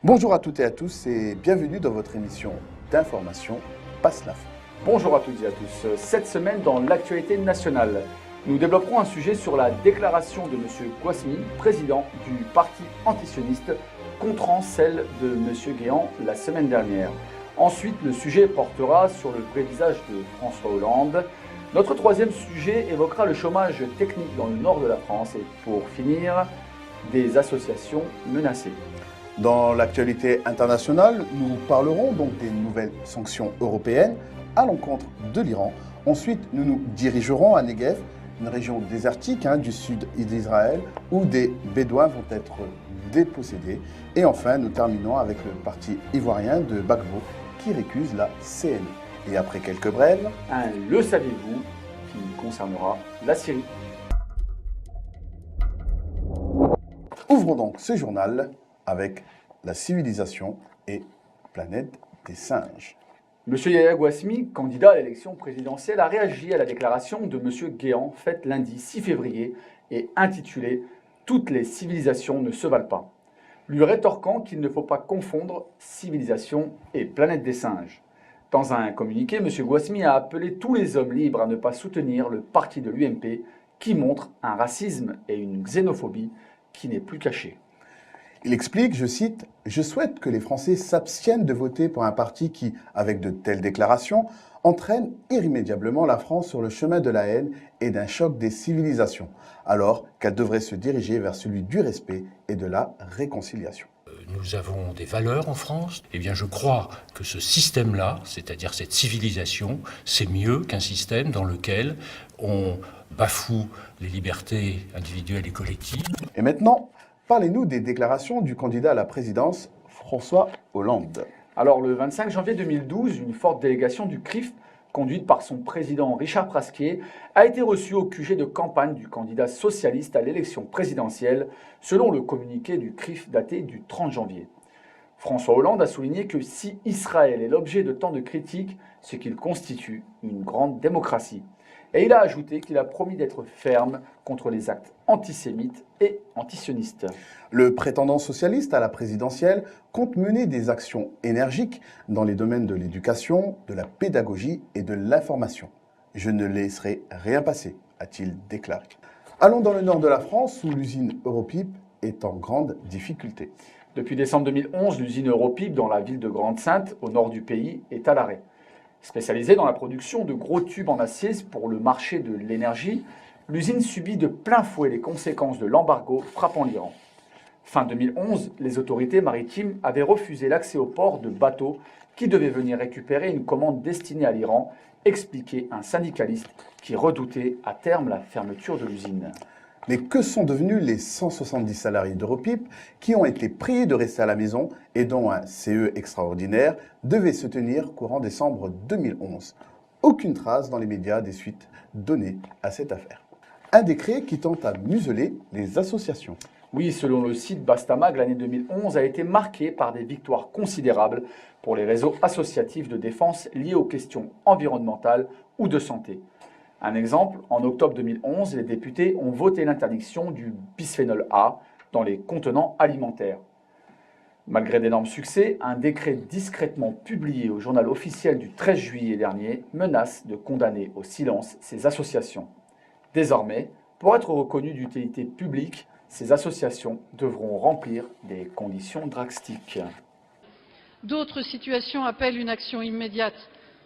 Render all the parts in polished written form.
Bonjour à toutes et à tous et bienvenue dans votre émission d'information Passe l'info. Bonjour à toutes et à tous. Cette semaine, dans l'actualité nationale, nous développerons un sujet sur la déclaration de M. Gouasmi, président du parti antisioniste, contrant celle de M. Guéant la semaine dernière. Ensuite, le sujet portera sur le vrai visage de François Hollande. Notre troisième sujet évoquera le chômage technique dans le nord de la France et pour finir, des associations menacées. Dans l'actualité internationale, nous parlerons donc des nouvelles sanctions européennes à l'encontre de l'Iran. Ensuite, nous nous dirigerons à Negev, une région désertique du sud d'Israël, où des Bédouins vont être dépossédés. Et enfin, nous terminons avec le parti ivoirien de Gbagbo qui récuse la CNE. Et après quelques brèves, un Le saviez-vous qui concernera la Syrie. Ouvrons donc ce journal avec la civilisation et planète des singes. M. Yahya Gouasmi, candidat à l'élection présidentielle, a réagi à la déclaration de M. Guéant faite lundi 6 février et intitulée « Toutes les civilisations ne se valent pas », lui rétorquant qu'il ne faut pas confondre civilisation et planète des singes. Dans un communiqué, M. Gouasmi a appelé tous les hommes libres à ne pas soutenir le parti de l'UMP qui montre un racisme et une xénophobie qui n'est plus cachée. Il explique, je cite, « Je souhaite que les Français s'abstiennent de voter pour un parti qui, avec de telles déclarations, entraîne irrémédiablement la France sur le chemin de la haine et d'un choc des civilisations, alors qu'elle devrait se diriger vers celui du respect et de la réconciliation. » Nous avons des valeurs en France. Eh bien, je crois que ce système-là, c'est-à-dire cette civilisation, c'est mieux qu'un système dans lequel on bafoue les libertés individuelles et collectives. Et maintenant, parlez-nous des déclarations du candidat à la présidence, François Hollande. Alors, le 25 janvier 2012, une forte délégation du CRIF, conduite par son président Richard Prasquier, a été reçue au QG de campagne du candidat socialiste à l'élection présidentielle, selon le communiqué du CRIF daté du 30 janvier. François Hollande a souligné que si Israël est l'objet de tant de critiques, c'est qu'il constitue une grande démocratie. Et il a ajouté qu'il a promis d'être ferme contre les actes antisémites et antisionistes. Le prétendant socialiste à la présidentielle compte mener des actions énergiques dans les domaines de l'éducation, de la pédagogie et de l'information. « Je ne laisserai rien passer », a-t-il déclaré. Allons dans le nord de la France où l'usine Europip est en grande difficulté. Depuis décembre 2011, l'usine Europip dans la ville de Grande-Synthe, au nord du pays, est à l'arrêt. Spécialisée dans la production de gros tubes en acier pour le marché de l'énergie, l'usine subit de plein fouet les conséquences de l'embargo frappant l'Iran. Fin 2011, les autorités maritimes avaient refusé l'accès au port de bateaux qui devaient venir récupérer une commande destinée à l'Iran, expliquait un syndicaliste qui redoutait à terme la fermeture de l'usine. Mais que sont devenus les 170 salariés d'Europip qui ont été priés de rester à la maison et dont un CE extraordinaire devait se tenir courant décembre 2011 ? Aucune trace dans les médias des suites données à cette affaire. Un décret qui tente à museler les associations. Oui, selon le site Bastamag, l'année 2011 a été marquée par des victoires considérables pour les réseaux associatifs de défense liés aux questions environnementales ou de santé. Un exemple, en octobre 2011, les députés ont voté l'interdiction du bisphénol A dans les contenants alimentaires. Malgré d'énormes succès, un décret discrètement publié au journal officiel du 13 juillet dernier menace de condamner au silence ces associations. Désormais, pour être reconnues d'utilité publique, ces associations devront remplir des conditions drastiques. D'autres situations appellent une action immédiate.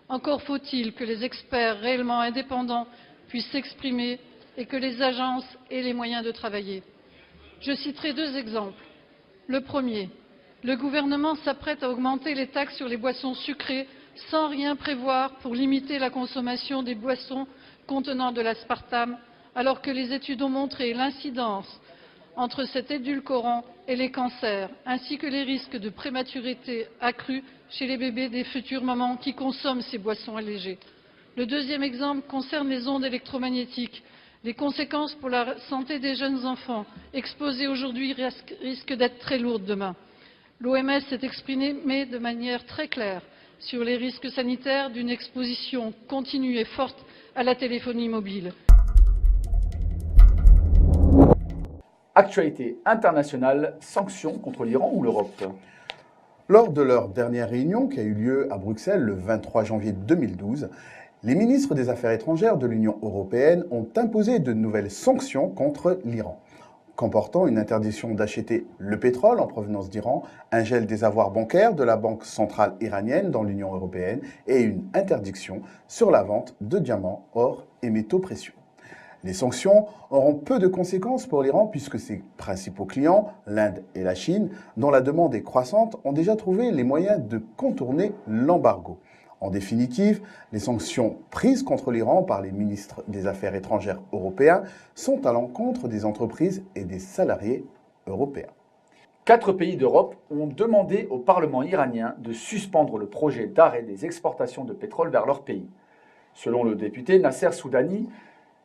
Encore faut-il que les experts réellement indépendants puissent s'exprimer et que les agences aient les moyens de travailler. Je citerai deux exemples. Le premier, le gouvernement s'apprête à augmenter les taxes sur les boissons sucrées sans rien prévoir pour limiter la consommation des boissons contenant de l'aspartame, alors que les études ont montré l'incidence entre cet édulcorant et les cancers, ainsi que les risques de prématurité accrus chez les bébés des futures mamans qui consomment ces boissons allégées. Le deuxième exemple concerne les ondes électromagnétiques. Les conséquences pour la santé des jeunes enfants exposés aujourd'hui risquent d'être très lourdes demain. L'OMS s'est exprimée de manière très claire sur les risques sanitaires d'une exposition continue et forte à la téléphonie mobile. Actualité internationale, sanctions contre l'Iran ou l'Europe? Lors de leur dernière réunion qui a eu lieu à Bruxelles le 23 janvier 2012, les ministres des Affaires étrangères de l'Union européenne ont imposé de nouvelles sanctions contre l'Iran, comportant une interdiction d'acheter le pétrole en provenance d'Iran, un gel des avoirs bancaires de la Banque centrale iranienne dans l'Union européenne et une interdiction sur la vente de diamants, or et métaux précieux. Les sanctions auront peu de conséquences pour l'Iran puisque ses principaux clients, l'Inde et la Chine, dont la demande est croissante, ont déjà trouvé les moyens de contourner l'embargo. En définitive, les sanctions prises contre l'Iran par les ministres des Affaires étrangères européens sont à l'encontre des entreprises et des salariés européens. 4 pays d'Europe ont demandé au Parlement iranien de suspendre le projet d'arrêt des exportations de pétrole vers leur pays. Selon le député Nasser Soudani,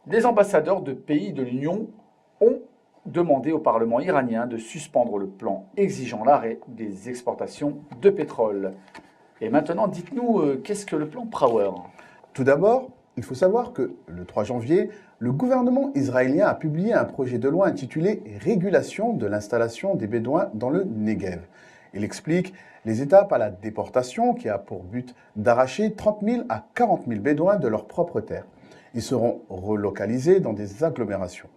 les ambassadeurs de pays de l'Union ont demandé au Parlement iranien de suspendre le plan exigeant l'arrêt des exportations de pétrole. Et maintenant, dites-nous, qu'est-ce que le plan Power? Tout d'abord, il faut savoir que le 3 janvier, le gouvernement israélien a publié un projet de loi intitulé « Régulation de l'installation des Bédouins dans le Negev ». Il explique les étapes à la déportation qui a pour but d'arracher 30 000 à 40 000 Bédouins de leurs propres terres. Ils seront relocalisés dans des agglomérations.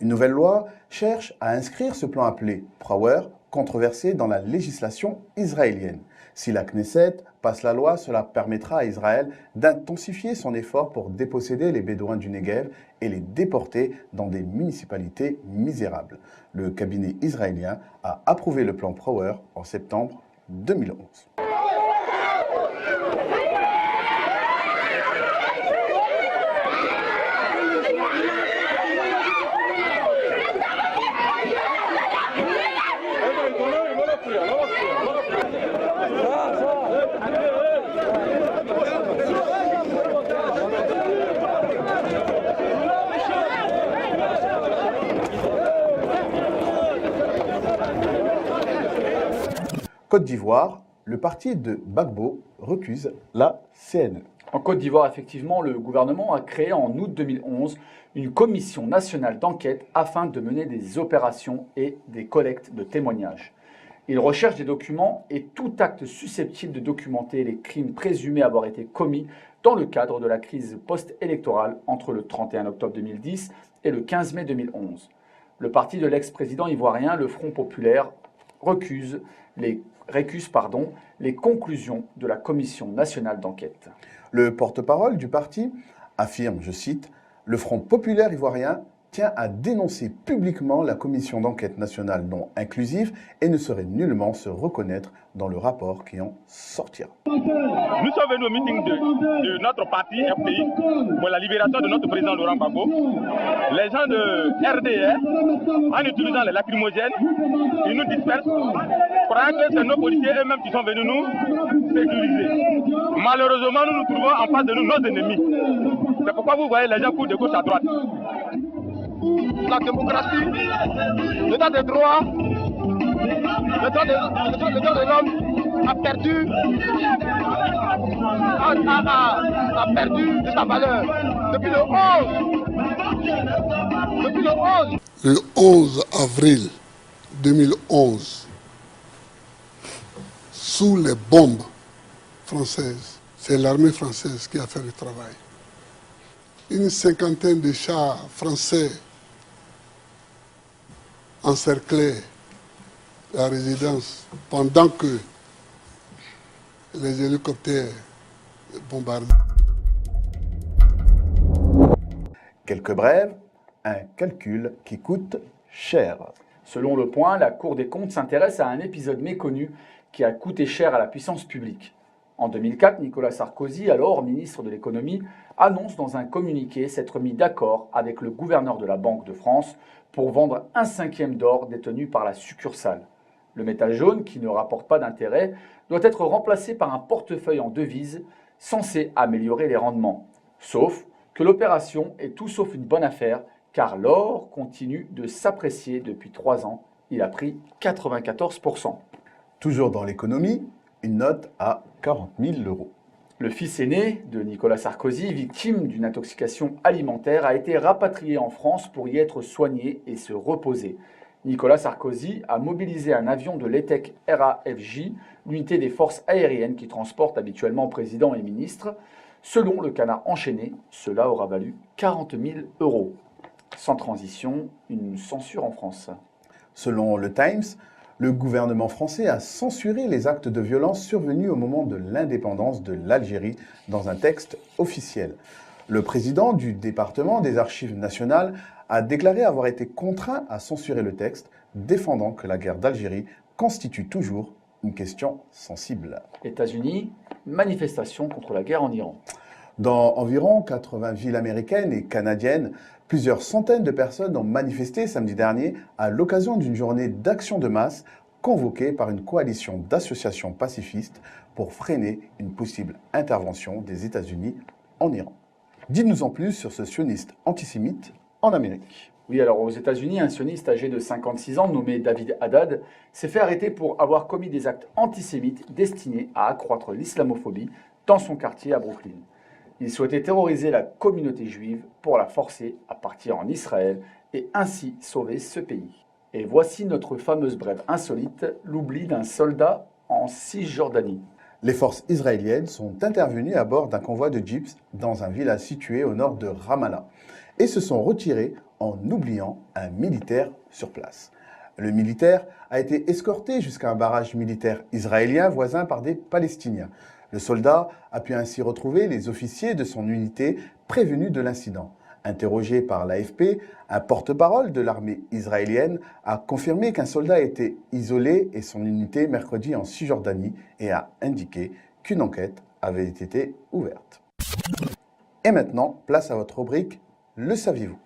Une nouvelle loi cherche à inscrire ce plan appelé Power, controversé dans la législation israélienne. Si la Knesset passe la loi, cela permettra à Israël d'intensifier son effort pour déposséder les Bédouins du Negev et les déporter dans des municipalités misérables. Le cabinet israélien a approuvé le plan Power en septembre 2011. Côte d'Ivoire, le parti de Gbagbo recuse la CNE. En Côte d'Ivoire, effectivement, le gouvernement a créé en août 2011 une commission nationale d'enquête afin de mener des opérations et des collectes de témoignages. Il recherche des documents et tout acte susceptible de documenter les crimes présumés avoir été commis dans le cadre de la crise post-électorale entre le 31 octobre 2010 et le 15 mai 2011. Le parti de l'ex-président ivoirien, le Front populaire, récuse les conclusions de la commission nationale d'enquête. Le porte-parole du parti affirme, je cite, « Le Front populaire ivoirien tient à dénoncer publiquement la commission d'enquête nationale non inclusive et ne saurait nullement se reconnaître dans le rapport qui en sortira. » Nous sommes venus au meeting de notre parti FPI pour la libération de notre président Laurent Gbagbo. Les gens de RDR, en utilisant les lacrymogènes, ils nous dispersent, croyant que c'est nos policiers eux-mêmes qui sont venus nous sécuriser. Malheureusement, nous nous trouvons en face de nous, nos ennemis. C'est pourquoi vous voyez les gens courent de gauche à droite. La démocratie, l'état de droit, le droit de l'homme a perdu de sa valeur depuis le 11. Le 11 avril 2011, sous les bombes françaises, c'est l'armée française qui a fait le travail. Une cinquantaine de chars français encerclaient la résidence pendant que les hélicoptères bombardaient. Quelques brèves, un calcul qui coûte cher. Selon Le Point, la Cour des comptes s'intéresse à un épisode méconnu qui a coûté cher à la puissance publique. En 2004, Nicolas Sarkozy, alors ministre de l'économie, annonce dans un communiqué s'être mis d'accord avec le gouverneur de la Banque de France pour vendre 1/5 d'or détenu par la succursale. Le métal jaune, qui ne rapporte pas d'intérêt, doit être remplacé par un portefeuille en devises censé améliorer les rendements. Sauf que l'opération est tout sauf une bonne affaire, car l'or continue de s'apprécier depuis 3 ans. Il a pris 94%. Toujours dans l'économie, une note à 40 000 €. Le fils aîné de Nicolas Sarkozy, victime d'une intoxication alimentaire, a été rapatrié en France pour y être soigné et se reposer. Nicolas Sarkozy a mobilisé un avion de l'ETEC RAFJ, l'unité des forces aériennes qui transporte habituellement président et ministre. Selon le Canard enchaîné, cela aura valu 40 000 €. Sans transition, une censure en France. Selon le Times, le gouvernement français a censuré les actes de violence survenus au moment de l'indépendance de l'Algérie dans un texte officiel. Le président du département des Archives nationales a déclaré avoir été contraint à censurer le texte, défendant que la guerre d'Algérie constitue toujours une question sensible. États-Unis, manifestation contre la guerre en Iran. Dans environ 80 villes américaines et canadiennes, plusieurs centaines de personnes ont manifesté samedi dernier à l'occasion d'une journée d'action de masse convoquée par une coalition d'associations pacifistes pour freiner une possible intervention des États-Unis en Iran. Dites-nous en plus sur ce sioniste antisémite en Amérique. Oui, alors aux États-Unis, un sioniste âgé de 56 ans nommé David Haddad s'est fait arrêter pour avoir commis des actes antisémites destinés à accroître l'islamophobie dans son quartier à Brooklyn. Il souhaitait terroriser la communauté juive pour la forcer à partir en Israël et ainsi sauver ce pays. Et voici notre fameuse brève insolite, l'oubli d'un soldat en Cisjordanie. Les forces israéliennes sont intervenues à bord d'un convoi de jeeps dans un village situé au nord de Ramallah et se sont retirées en oubliant un militaire sur place. Le militaire a été escorté jusqu'à un barrage militaire israélien voisin par des Palestiniens. Le soldat a pu ainsi retrouver les officiers de son unité prévenus de l'incident. Interrogé par l'AFP, un porte-parole de l'armée israélienne a confirmé qu'un soldat était isolé et son unité mercredi en Cisjordanie et a indiqué qu'une enquête avait été ouverte. Et maintenant, place à votre rubrique « Le saviez-vous » ?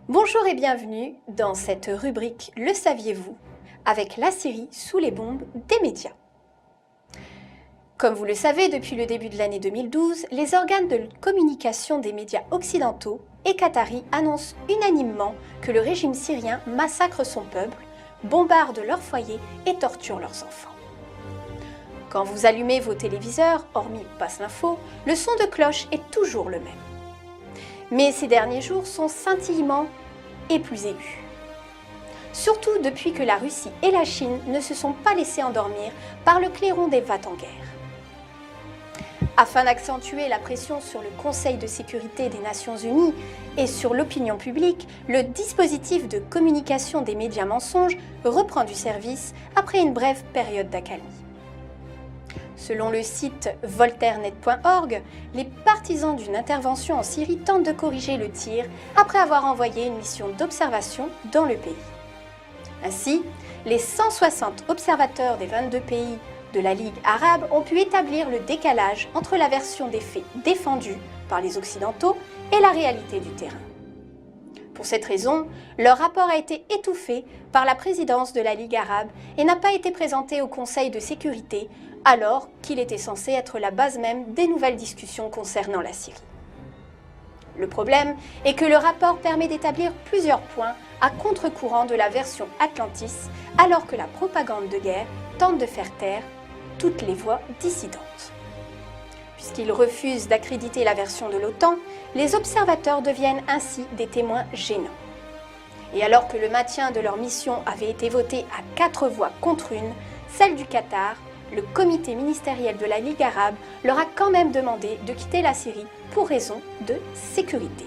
Bonjour et bienvenue dans cette rubrique « Le saviez-vous » avec la Syrie sous les bombes des médias. Comme vous le savez, depuis le début de l'année 2012, les organes de communication des médias occidentaux et qataris annoncent unanimement que le régime syrien massacre son peuple, bombarde leurs foyers et torture leurs enfants. Quand vous allumez vos téléviseurs, hormis Passe l'Info, le son de cloche est toujours le même. Mais ces derniers jours, son scintillement est plus aigu. Surtout depuis que la Russie et la Chine ne se sont pas laissés endormir par le clairon des va-t-en-guerre. Afin d'accentuer la pression sur le Conseil de sécurité des Nations Unies et sur l'opinion publique, le dispositif de communication des médias mensonges reprend du service après une brève période d'accalmie. Selon le site voltairenet.org, les partisans d'une intervention en Syrie tentent de corriger le tir après avoir envoyé une mission d'observation dans le pays. Ainsi, les 160 observateurs des 22 pays de la Ligue arabe ont pu établir le décalage entre la version des faits défendus par les Occidentaux et la réalité du terrain. Pour cette raison, leur rapport a été étouffé par la présidence de la Ligue arabe et n'a pas été présenté au Conseil de sécurité alors qu'il était censé être la base même des nouvelles discussions concernant la Syrie. Le problème est que le rapport permet d'établir plusieurs points à contre-courant de la version Atlantis, alors que la propagande de guerre tente de faire taire toutes les voix dissidentes. Puisqu'ils refusent d'accréditer la version de l'OTAN, les observateurs deviennent ainsi des témoins gênants. Et alors que le maintien de leur mission avait été voté à 4 voix contre une, celle du Qatar, le comité ministériel de la Ligue arabe leur a quand même demandé de quitter la Syrie pour raison de sécurité.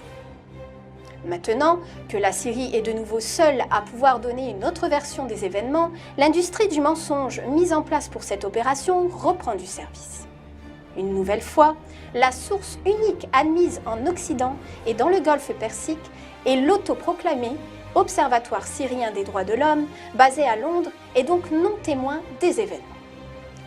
Maintenant que la Syrie est de nouveau seule à pouvoir donner une autre version des événements, l'industrie du mensonge mise en place pour cette opération reprend du service. Une nouvelle fois, la source unique admise en Occident et dans le Golfe Persique est l'autoproclamé Observatoire syrien des droits de l'homme, basé à Londres et donc non témoin des événements.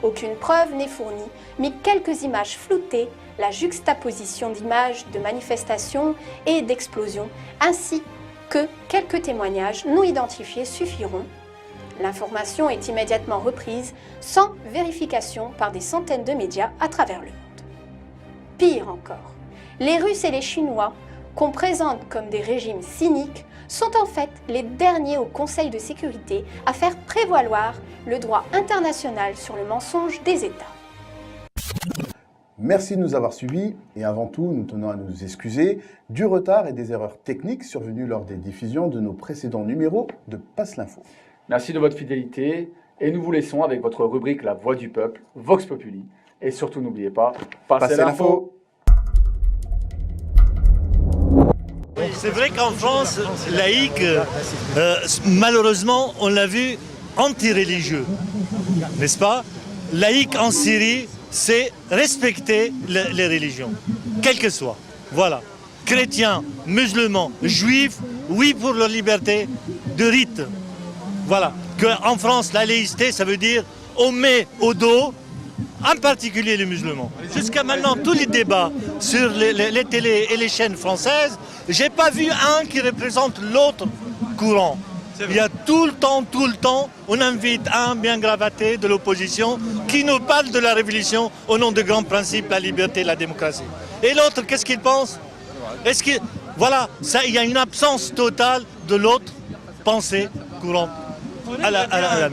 Aucune preuve n'est fournie, mais quelques images floutées, la juxtaposition d'images de manifestations et d'explosions, ainsi que quelques témoignages non identifiés suffiront. L'information est immédiatement reprise, sans vérification par des centaines de médias à travers le monde. Pire encore, les Russes et les Chinois, qu'on présente comme des régimes cyniques, sont en fait les derniers au Conseil de sécurité à faire prévaloir le droit international sur le mensonge des États. Merci de nous avoir suivis et avant tout, nous tenons à nous excuser du retard et des erreurs techniques survenues lors des diffusions de nos précédents numéros de Passe l'Info. Merci de votre fidélité et nous vous laissons avec votre rubrique La Voix du Peuple, Vox Populi. Et surtout, n'oubliez pas, passez l'info. C'est vrai qu'en France, laïque, malheureusement, on l'a vu anti-religieux, n'est-ce pas? Laïque en Syrie, c'est respecter les religions, quelles que soient. Voilà. Chrétiens, musulmans, juifs, oui pour leur liberté de rite. Voilà. En France, la laïcité, ça veut dire on met au dos, en particulier les musulmans. Jusqu'à maintenant, tous les débats sur les télés et les chaînes françaises, j'ai pas vu un qui représente l'autre courant. Il y a tout le temps, on invite un bien gravaté de l'opposition qui nous parle de la révolution au nom de grands principes, la liberté, la démocratie. Et l'autre, qu'est-ce qu'il pense? Voilà, il y a une absence totale de l'autre pensée courante à la